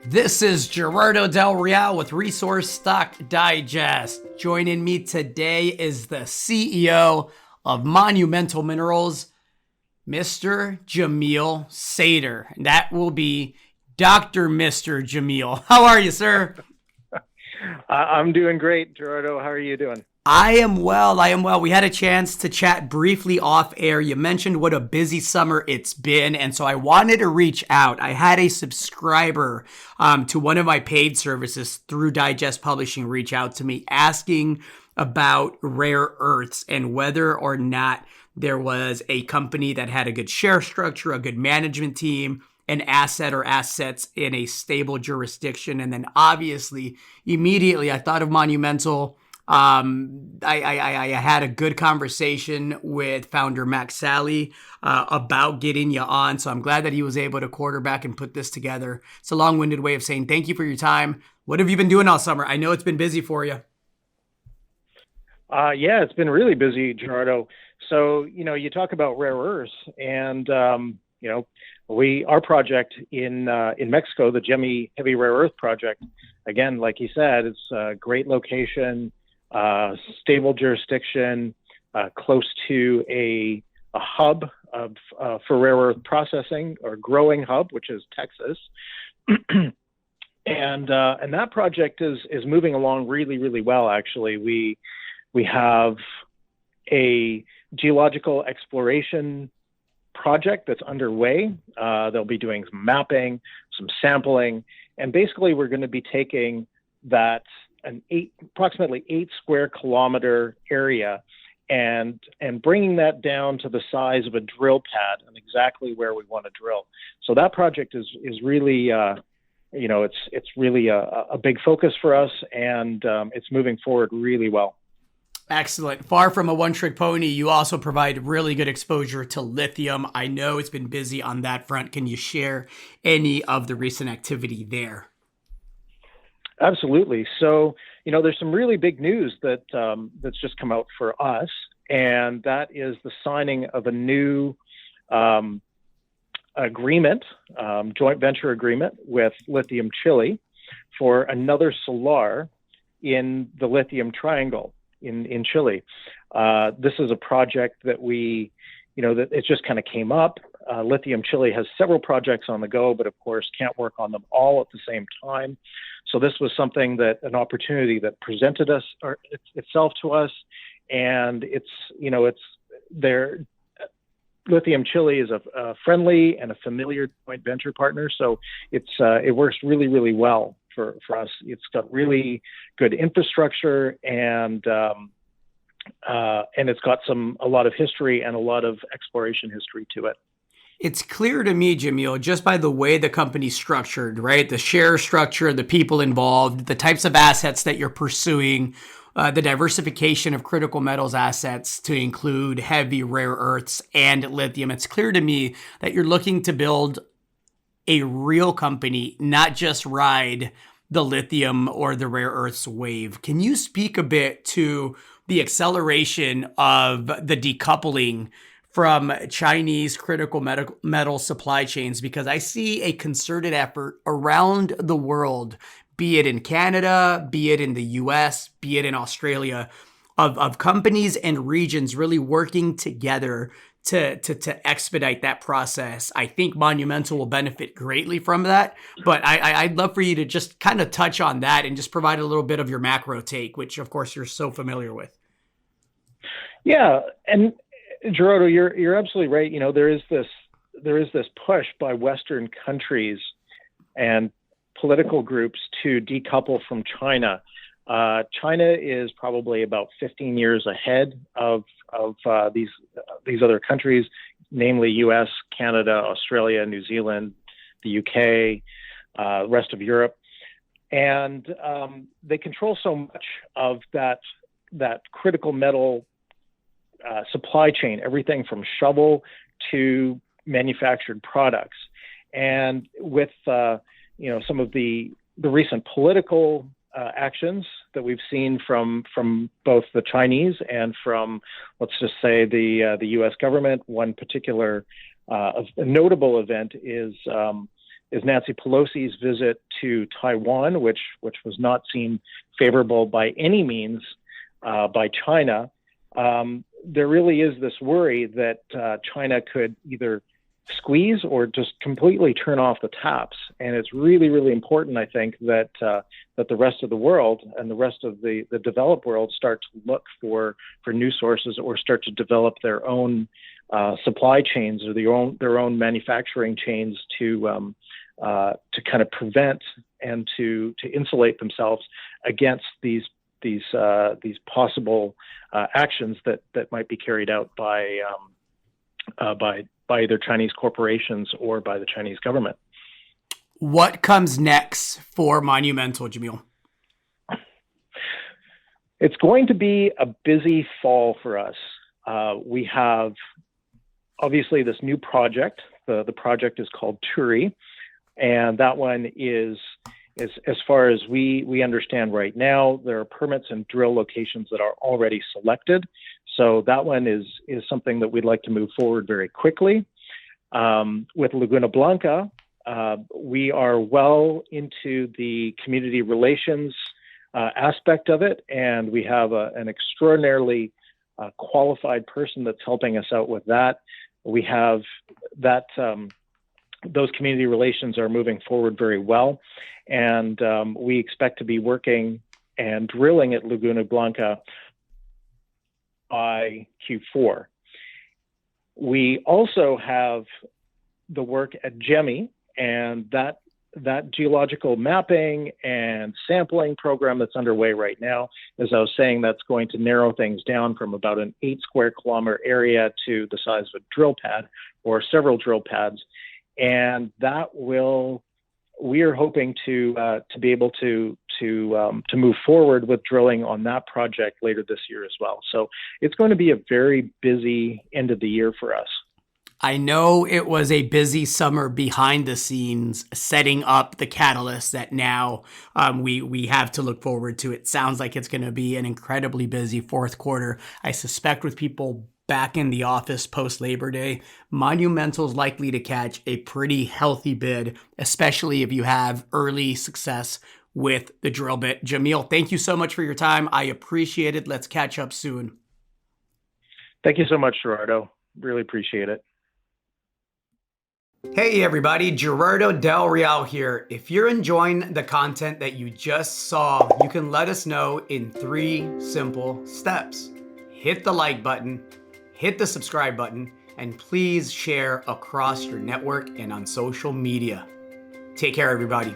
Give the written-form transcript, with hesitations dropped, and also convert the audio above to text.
This is Gerardo Del Real with Resource Stock Digest. Joining me today is the CEO of Monumental Minerals, Mr. Jamil Sater. And that will be Dr. Mr. Jamil. How are you, sir? I'm doing great, Gerardo. How are you doing? I am well. We had a chance to chat briefly off air. You mentioned what a busy summer it's been, and so I wanted to reach out. I had a subscriber to one of my paid services through Digest Publishing reach out to me asking about rare earths and whether or not there was a company that had a good share structure, a good management team, an asset or assets in a stable jurisdiction. And then obviously, immediately I thought of Monumental. I had a good conversation with founder Max Sally about getting you on. So I'm glad that he was able to quarterback and put this together. It's a long-winded way of saying thank you for your time. What have you been doing all summer? I know it's been busy for you. Yeah, it's been really busy, Gerardo. So, you talk about rare earths and, our project in Mexico, the Gemi Heavy Rare Earth Project, again, like you said, it's a great location, stable jurisdiction, close to a hub for rare earth processing or growing hub, which is Texas. And that project is moving along really, really well, actually. We have a geological exploration project that's underway. They'll be doing some mapping, some sampling, and basically we're going to be taking that approximately 8 square kilometer area and bringing that down to the size of a drill pad and exactly where we want to drill. So that project is really, it's really a big focus for us, and it's moving forward really well. Excellent. Far from a one-trick pony, you also provide really good exposure to lithium. I know it's been busy on that front. Can you share any of the recent activity there? Absolutely. So, there's some really big news that's just come out for us, and that is the signing of a new agreement, joint venture agreement with Lithium Chile for another salar in the Lithium Triangle in Chile. This is a project that that it just kind of came up. Lithium Chile has several projects on the go, but of course can't work on them all at the same time. So this was an opportunity that presented itself to us, and Lithium Chile is a friendly and a familiar joint venture partner, so it works really, really well for us. It's got really good infrastructure, and it's got a lot of history and a lot of exploration history to it. It's clear to me, Jamil, just by the way the company's structured, right? The share structure, the people involved, the types of assets that you're pursuing, the diversification of critical metals assets to include heavy rare earths and lithium. It's clear to me that you're looking to build a real company, not just ride the lithium or the rare earths wave. Can you speak a bit to the acceleration of the decoupling from Chinese critical metal supply chains? Because I see a concerted effort around the world, be it in Canada, be it in the US, be it in Australia, of companies and regions really working together to expedite that process. I think Monumental will benefit greatly from that, but I'd love for you to just kind of touch on that and just provide a little bit of your macro take, which of course you're so familiar with. Yeah, and Gerardo, you're absolutely right. There is this push by Western countries and political groups to decouple from China. China is probably about 15 years ahead of these other countries, namely U.S., Canada, Australia, New Zealand, the UK, rest of Europe, and they control so much of that critical metal supply chain, everything from shovel to manufactured products. And with some of the recent political actions that we've seen from both the Chinese and from, let's just say, the U.S. government. One particular a notable event is Nancy Pelosi's visit to Taiwan, which was not seen favorable by any means by China. There really is this worry that China could either squeeze or just completely turn off the taps. And it's really, really important, I think, that the rest of the world and the rest of the developed world start to look for new sources or start to develop their own supply chains or their own manufacturing chains to kind of prevent and to insulate themselves against these possible actions that might be carried out by either Chinese corporations or by the Chinese government. What comes next for Monumental, Jamil? It's going to be a busy fall for us. We have obviously this new project. The project is called Turi, and that one is as far as we understand right now, there are permits and drill locations that are already selected. So that one is something that we'd like to move forward very quickly. With Laguna Blanca, we are well into the community relations aspect of it, and we have an extraordinarily qualified person that's helping us out with that. We have that those community relations are moving forward very well, and we expect to be working and drilling at Laguna Blanca by Q4. We also have the work at Jamil, and that geological mapping and sampling program that's underway right now. As I was saying, that's going to narrow things down from about an 8 square kilometer area to the size of a drill pad or several drill pads. And that we are hoping to be able to move forward with drilling on that project later this year as well. So it's going to be a very busy end of the year for us. I know it was a busy summer behind the scenes setting up the catalyst that now we have to look forward to. It sounds like it's going to be an incredibly busy fourth quarter. I suspect with people back in the office post Labor Day, Monumental's likely to catch a pretty healthy bid, especially if you have early success with the drill bit. Jamil, thank you so much for your time. I appreciate it. Let's catch up soon. Thank you so much, Gerardo. Really appreciate it. Hey everybody, Gerardo Del Real here. If you're enjoying the content that you just saw, you can let us know in 3 simple steps. Hit the like button, hit the subscribe button, and please share across your network and on social media. Take care, everybody.